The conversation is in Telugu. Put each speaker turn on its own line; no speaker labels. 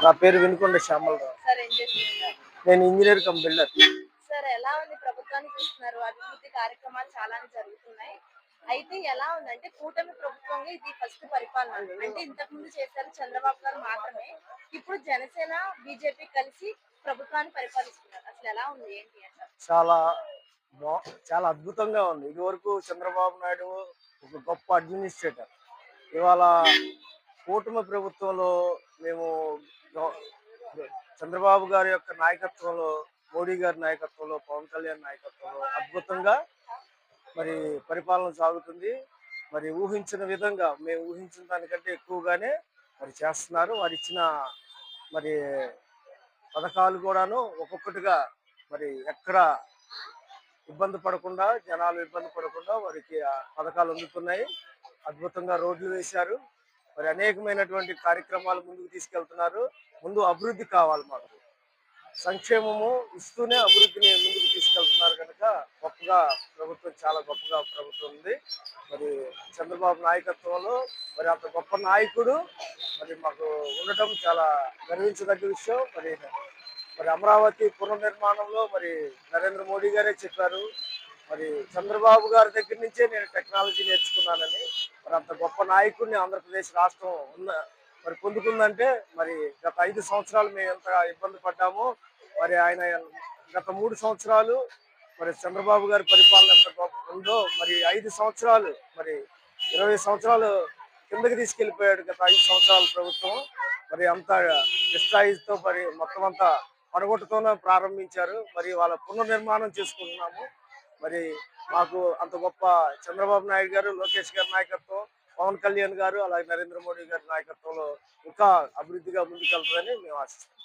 నా పేరు వినుకొండ శ్యామలరావు.
సార్ ఏం చేస్తుంటారు?
నేను ఇంజినీర్ కమ్ బిల్డర్.
సార్ ఎలా ఉంది ప్రభుత్వాన్ని చూస్తున్నారు? అభివృద్ధి కార్యక్రమాలు చాలానే జరుగుతున్నాయి. అయితే ఎలా ఉందంటే కూటమి ప్రభుత్వంలో ఇది ఫస్ట్ పరిపాలన. అంటే ఇంతకుముందు చేశారు చంద్రబాబు గారు మాత్రమే. ఇప్పుడు జనసేన, బీజేపీ కలిసి ప్రభుత్వాన్ని పరిపాలిస్తున్నారు. అసలు ఎలా ఉంది? ఏంటి అంటారు?
చాలా బా చాలా అద్భుతంగా ఉంది. ఇదివరకు చంద్రబాబు నాయుడు ఒక గొప్ప అడ్మినిస్ట్రేటర్. ఇవాళ కూటమి ప్రభుత్వంలో మేము గ- చంద్రబాబు గారి యొక్క నాయకత్వంలో, మోడీ గారి నాయకత్వంలో, పవన్ కళ్యాణ్ నాయకత్వంలో అద్భుతంగా మరి పరిపాలన సాగుతుంది. మరి ఊహించిన విధంగా మేము ఊహించిన దానికంటే ఎక్కువగానే మరి చేస్తున్నారు. వారు ఇచ్చిన మరి పథకాలు కూడాను ఒక్కొక్కటిగా మరి ఎక్కడ ఇబ్బంది పడకుండా, జనాలు ఇబ్బంది పడకుండా వారికి ఆ పథకాలు అందుతున్నాయి. అద్భుతంగా రోడ్లు వేశారు. మరి అనేకమైనటువంటి కార్యక్రమాలు ముందుకు తీసుకెళ్తున్నారు. ముందు అభివృద్ధి కావాలి మాకు. సంక్షేమము ఇస్తూనే అభివృద్ధిని ముందుకు తీసుకెళ్తున్నారు కనుక గొప్పగా ప్రభుత్వం, చాలా గొప్పగా ప్రభుత్వం ఉంది. మరి చంద్రబాబు నాయకత్వంలో మరి అంత గొప్ప నాయకుడు మరి మాకు ఉండటం చాలా గర్వించదగ్గ విషయం. మరి మరి అమరావతి పునర్నిర్మాణంలో మరి నరేంద్ర మోడీ గారే చెప్పారు, మరి చంద్రబాబు గారి దగ్గర నుంచే నేను టెక్నాలజీ నేర్చుకున్నానని. మరి అంత గొప్ప నాయకుడిని ఆంధ్రప్రదేశ్ రాష్ట్రం మరి పొందుకుందంటే మరి గత 5 సంవత్సరాలు మేము ఎంత ఇబ్బంది పడ్డామో, మరి ఆయన గత 3 సంవత్సరాలు మరి చంద్రబాబు గారి పరిపాలన ఎంత గొప్ప ఉందో, మరి 5 సంవత్సరాలు మరి 20 సంవత్సరాలు కిందకి తీసుకెళ్లిపోయాడు గత 5 సంవత్సరాల ప్రభుత్వం. మరి అంత డిస్ట్రాయిస్తో మరి మొత్తం అంతా పడగొట్టుతోనే ప్రారంభించారు. మరి వాళ్ళ పునర్నిర్మాణం చేసుకుంటున్నాము. మరి మాకు అంత గొప్ప చంద్రబాబు నాయుడు గారు, లోకేష్ గారి నాయకత్వం, పవన్ కళ్యాణ్ గారు, అలాగే నరేంద్ర మోడీ గారి నాయకత్వంలో ఇంకా అభివృద్ధిగా ముందుకెళ్తుందని మేము ఆశిస్తున్నాం.